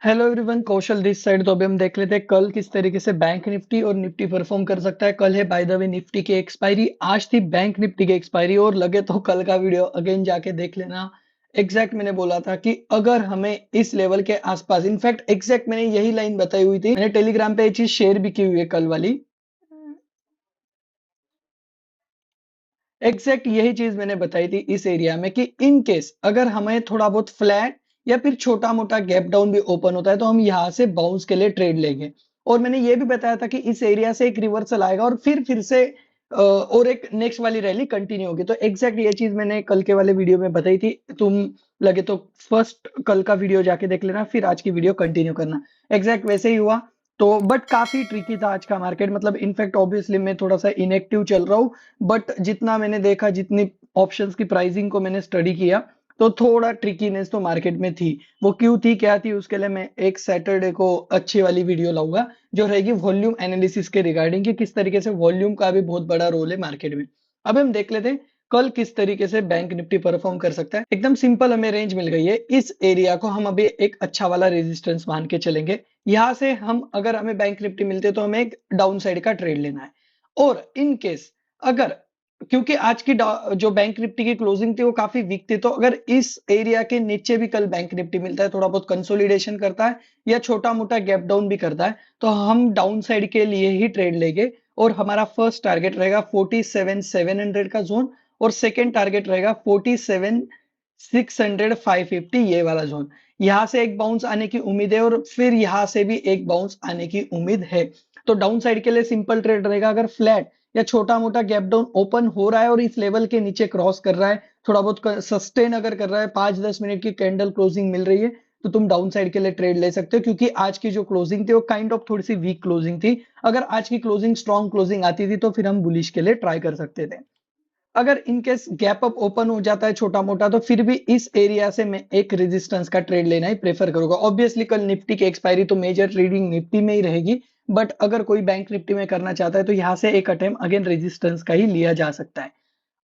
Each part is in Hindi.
Hello everyone, Kaushal this side. तो अभी हम देख लेते हैं कल किस तरीके से बैंक निफ्टी और निफ्टी परफॉर्म कर सकता है। कल है बाय द वे निफ्टी की एक्सपायरी, आज थी बैंक निफ्टी की एक्सपायरी। और लगे तो कल का वीडियो अगेन जाके देख लेना। एग्जैक्ट मैंने बोला था कि अगर हमें इस लेवल के आसपास, इनफैक्ट एग्जैक्ट मैंने यही लाइन बताई हुई थी, मैंने टेलीग्राम पे ये चीज शेयर भी की हुई है कल वाली। एग्जैक्ट यही चीज मैंने बताई थी इस एरिया में कि इन केस अगर हमें थोड़ा बहुत फ्लैट या फिर छोटा मोटा गैप डाउन भी ओपन होता है तो हम यहां से बाउंस के लिए ट्रेड लेंगे। और मैंने ये भी बताया था कि इस एरिया से एक रिवर्सल आएगा और फिर से और एक नेक्स्ट वाली रैली कंटिन्यू होगी। तो एग्जैक्ट ये चीज मैंने कल के वाले वीडियो में बताई थी। तुम लगे तो फर्स्ट कल का वीडियो जाके देख लेना, फिर आज की वीडियो कंटिन्यू करना। एग्जैक्ट वैसे ही हुआ। तो बट काफी ट्रिकी था आज का मार्केट, मतलब इनफैक्ट ऑब्वियसली मैं थोड़ा सा इनएक्टिव चल रहा हूँ। बट जितना मैंने देखा, जितनी ऑप्शंस की प्राइसिंग को मैंने स्टडी किया, तो थोड़ा ट्रिकीनेस तो मार्केट में थी। वो क्यों थी, क्या थी, उसके लिए मैं एक सैटरडे को अच्छी वाली वीडियो लाऊंगा जो रहेगी वॉल्यूम एनालिसिस के रिगार्डिंग, कि किस तरीके से वॉल्यूम का भी बहुत बड़ा रोल है मार्केट में। अब हम देख लेते हैं कल किस तरीके से बैंक निफ्टी परफॉर्म कर सकता है। एकदम सिंपल, हमें रेंज मिल गई है। इस एरिया को हम अभी एक अच्छा वाला रेजिस्टेंस मान के चलेंगे। यहां से हम, अगर हमें बैंक निफ्टी मिलते हैं तो हमें एक डाउन साइड का ट्रेड लेना है। और इन केस अगर, क्योंकि आज की जो बैंक निफ्टी की क्लोजिंग थी वो काफी वीक थी, तो अगर इस एरिया के नीचे भी कल बैंक निफ्टी मिलता है, थोड़ा बहुत कंसोलिडेशन करता है या छोटा मोटा गैप डाउन भी करता है, तो हम डाउन साइड के लिए ही ट्रेड लेंगे। और हमारा फर्स्ट टारगेट रहेगा 47,700 का जोन, और सेकेंड टारगेट रहेगा 47,600 550, ये वाला जोन। यहां से एक बाउंस आने की उम्मीद है और फिर यहां से भी एक बाउंस आने की उम्मीद है। तो डाउन साइड के लिए सिंपल ट्रेड रहेगा, अगर फ्लैट या छोटा मोटा गैप डाउन ओपन हो रहा है और इस लेवल के नीचे क्रॉस कर रहा है, थोड़ा बहुत सस्टेन अगर कर रहा है, 5-10 मिनट की कैंडल क्लोजिंग मिल रही है, तो तुम डाउन साइड के लिए ट्रेड ले सकते हो। क्योंकि आज की जो क्लोजिंग थी वो काइंड ऑफ थोड़ी सी वीक क्लोजिंग थी। अगर आज की क्लोजिंग स्ट्रॉन्ग क्लोजिंग आती थी तो फिर हम बुलिश के लिए ट्राई कर सकते थे। अगर इनकेस गैप अप ओपन हो जाता है छोटा मोटा, तो फिर भी इस एरिया से मैं एक रेजिस्टेंस का ट्रेड लेना ही प्रेफर करूंगा। ऑब्वियसली कल निफ्टी की एक्सपायरी तो मेजर ट्रेडिंग निफ्टी में ही रहेगी, बट अगर कोई बैंक निफ्टी में करना चाहता है तो यहां से एक अटेम्प्ट अगेन रेजिस्टेंस का ही लिया जा सकता है।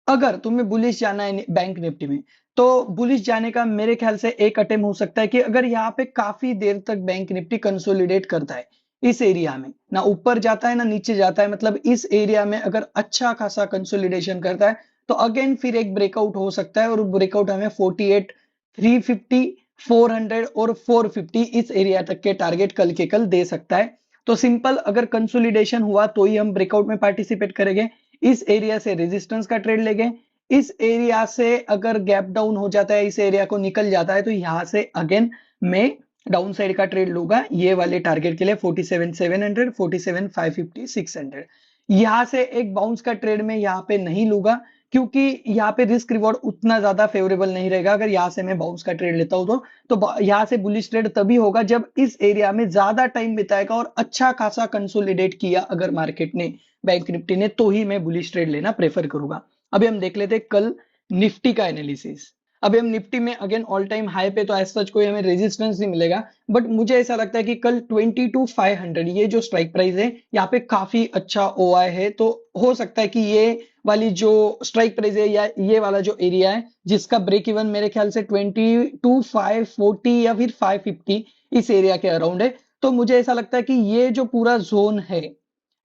अगर तुम्हें बुलिश जाना है बैंक निफ्टी में, तो बुलिश जाने का मेरे ख्याल से एक अटेम्प्ट हो सकता है कि अगर यहाँ पे काफी देर तक बैंक निफ्टी कंसोलिडेट करता है इस एरिया में, ना ऊपर जाता है ना नीचे जाता है, मतलब इस एरिया में अगर अच्छा खासा कंसोलिडेशन करता है, तो अगेन फिर एक ब्रेकआउट हो सकता है। और ब्रेकआउट हमें 48,350, 400 और 450 इस एरिया तक के टारगेट कल के कल दे सकता है। तो सिंपल, अगर कंसोलिडेशन हुआ तो ही हम ब्रेकआउट में पार्टिसिपेट करेंगे। इस एरिया से रेजिस्टेंस का ट्रेड लेंगे। इस एरिया से अगर गैप डाउन हो जाता है, इस एरिया को निकल जाता है, तो यहां से अगेन मैं डाउन साइड का ट्रेड लूंगा ये वाले टारगेट के लिए 47,700, 47,550, 600। यहां से एक बाउंस का ट्रेड में यहां पे नहीं लूंगा, क्योंकि यहाँ पे रिस्क रिवॉर्ड उतना ज्यादा फेवरेबल नहीं रहेगा। अगर यहाँ से मैं बाउंस का ट्रेड लेता हूं तो यहाँ से बुलिश ट्रेड तभी होगा जब इस एरिया में ज्यादा टाइम बिताएगा और अच्छा खासा कंसोलिडेट किया अगर मार्केट ने, बैंक निफ्टी ने, तो ही मैं बुलिश ट्रेड लेना प्रेफर करूंगा। अभी हम देख लेते हैं कल निफ्टी का एनालिसिस। अभी हम निफ्टी में अगेन ऑल टाइम हाई पे, तो एज सच कोई हमें रेजिस्टेंस नहीं मिलेगा, बट मुझे ऐसा लगता है कि कल 22,500 ये जो स्ट्राइक प्राइस है, यहाँ पे काफी अच्छा ओआई है। तो हो सकता है कि ये वाली जो स्ट्राइक प्राइस है या ये वाला जो एरिया है, जिसका ब्रेक इवन मेरे ख्याल से 22,540 या फिर 550 इस एरिया के अराउंड है। तो मुझे ऐसा लगता है कि ये जो पूरा जोन है,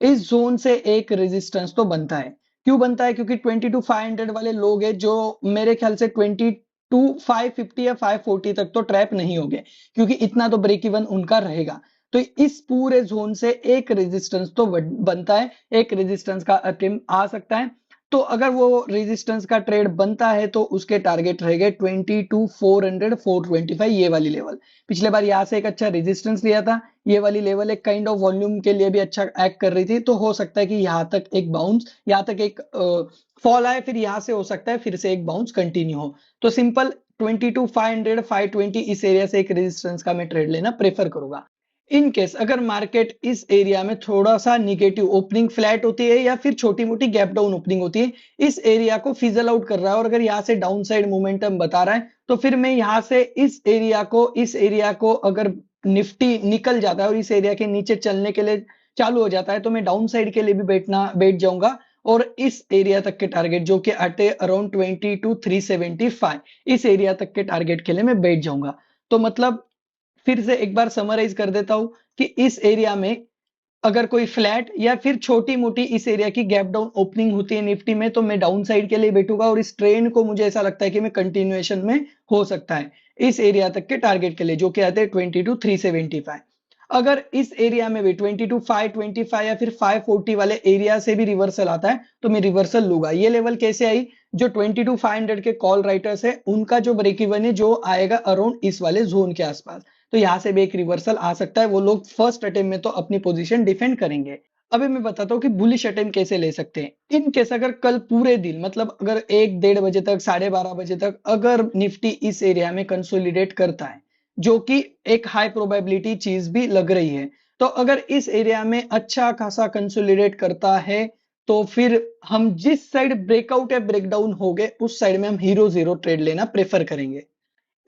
इस जोन से एक रेजिस्टेंस तो बनता है। क्यों बनता है? क्योंकि 22,500 वाले लोग हैं जो मेरे ख्याल से 22,550 या 540 तक तो ट्रैप नहीं हो गए, क्योंकि इतना तो ब्रेक इवन उनका रहेगा। तो इस पूरे जोन से एक रेजिस्टेंस तो बनता है, एक रेजिस्टेंस का अटेम्प्ट आ सकता है। तो अगर वो रेजिस्टेंस का ट्रेड बनता है तो उसके टारगेट रहेंगे 22,400, 425, ये वाली लेवल। पिछले बार यहाँ से एक अच्छा रेजिस्टेंस लिया था, ये वाली लेवल एक काइंड ऑफ वॉल्यूम के लिए भी अच्छा एक्ट कर रही थी। तो हो सकता है कि यहाँ तक एक बाउंस, यहाँ तक एक फॉल आए, फिर यहाँ से हो सकता है फिर से एक बाउंस कंटिन्यू हो। तो सिंपल 22,500, 520 इस एरिया से एक रेजिस्टेंस का मैं ट्रेड लेना प्रेफर करूंगा। इन केस अगर मार्केट इस एरिया में थोड़ा सा निगेटिव ओपनिंग, फ्लैट होती है या फिर छोटी मोटी गैप डाउन ओपनिंग होती है, इस एरिया को फिजल आउट कर रहा है और अगर यहाँ से डाउन साइड मोमेंटम बता रहा है, तो फिर मैं यहाँ से इस एरिया को अगर निफ्टी निकल जाता है और इस एरिया के नीचे चलने के लिए चालू हो जाता है, तो मैं डाउन साइड के लिए भी बैठ जाऊंगा। और इस एरिया तक के टारगेट जो कि आते अराउंड 22,375, इस एरिया तक के टारगेट के लिए मैं बैठ जाऊंगा। तो मतलब फिर से एक बार समराइज कर देता हूं कि इस एरिया में अगर कोई फ्लैट या फिर छोटी मोटी इस एरिया की गैप डाउन ओपनिंग होती है निफ्टी में, तो मैं डाउन साइड के लिए बैठूंगा और इस ट्रेंड को मुझे ऐसा लगता है कि मैं कंटिन्यूएशन में हो सकता है इस एरिया तक के टारगेट के लिए, जो कि आते हैं 22,375। अगर इस एरिया में भी 22,525 या फिर 540 वाले एरिया से भी रिवर्सल आता है तो मैं रिवर्सल लूंगा। ये लेवल कैसे आई? जो 22,500 के कॉल राइटर्स है उनका जो ब्रेक इवन है जो आएगा अराउंड इस वाले जोन के आसपास, तो यहां से भी एक रिवर्सल आ सकता है। वो लोग फर्स्ट अटेम्प्ट में तो अपनी पोजीशन डिफेंड करेंगे। अभी मैं बताता हूँ कि बुलिश अटेम्प्ट कैसे ले सकते हैं। इन केस अगर कल पूरे दिन मतलब अगर 1-1:30 बजे तक 12:30 बजे तक अगर निफ्टी इस एरिया में कंसोलिडेट करता है, जो कि एक हाई प्रोबेबिलिटी चीज भी लग रही है, तो अगर इस एरिया में अच्छा खासा कंसोलिडेट करता है तो फिर हम जिस साइड ब्रेकआउट या ब्रेकडाउन हो गए उस साइड में हम हीरो जीरो ट्रेड लेना प्रेफर करेंगे।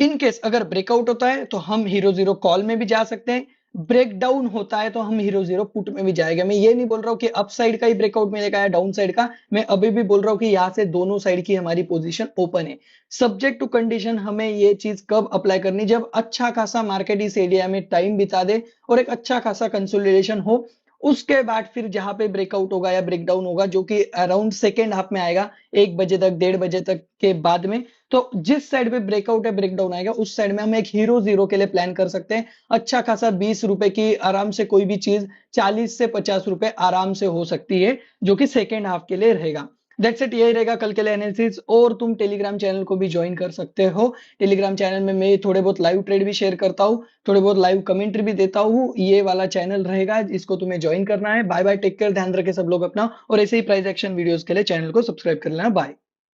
इन केस अगर ब्रेकआउट होता है तो हम हीरो जीरो कॉल में भी जा सकते हैं, ब्रेक डाउन होता है तो हम हीरो जीरो पुट में भी जाएंगे। मैं ये नहीं बोल रहा हूँ कि अप साइड का ही ब्रेकआउट मिलेगा या डाउन साइड का, मैं अभी भी बोल रहा हूँ कि यहाँ से दोनों साइड की हमारी पोजीशन ओपन है। सब्जेक्ट टू कंडीशन हमें ये चीज कब अप्लाई करनी? जब अच्छा खासा मार्केट इस एरिया में टाइम बिता दे और एक अच्छा खासा कंसोलिडेशन हो, उसके बाद फिर जहां पे ब्रेकआउट होगा या ब्रेकडाउन होगा जो कि अराउंड सेकेंड हाफ में आएगा, 1 बजे तक 1:30 बजे तक के बाद में, तो जिस साइड पे ब्रेकआउट या ब्रेकडाउन आएगा उस साइड में हम एक हीरो जीरो के लिए प्लान कर सकते हैं। अच्छा खासा 20 रुपए की आराम से कोई भी चीज 40 से 50 रुपए आराम से हो सकती है, जो कि सेकेंड हाफ के लिए रहेगा। दैट्स इट, यही रहेगा कल के लिए एनालिसिस। और तुम टेलीग्राम चैनल को भी ज्वाइन कर सकते हो। टेलीग्राम चैनल में मैं थोड़े बहुत लाइव ट्रेड भी शेयर करता हूँ, थोड़े बहुत लाइव कमेंट्री भी देता हूँ। ये वाला चैनल रहेगा, इसको तुम्हें ज्वाइन करना है। बाय बाय, टेक केयर, ध्यान रखे सब लोग अपना, और ऐसे ही प्राइस एक्शन वीडियोस के लिए चैनल को सब्सक्राइब कर लेना। बाय।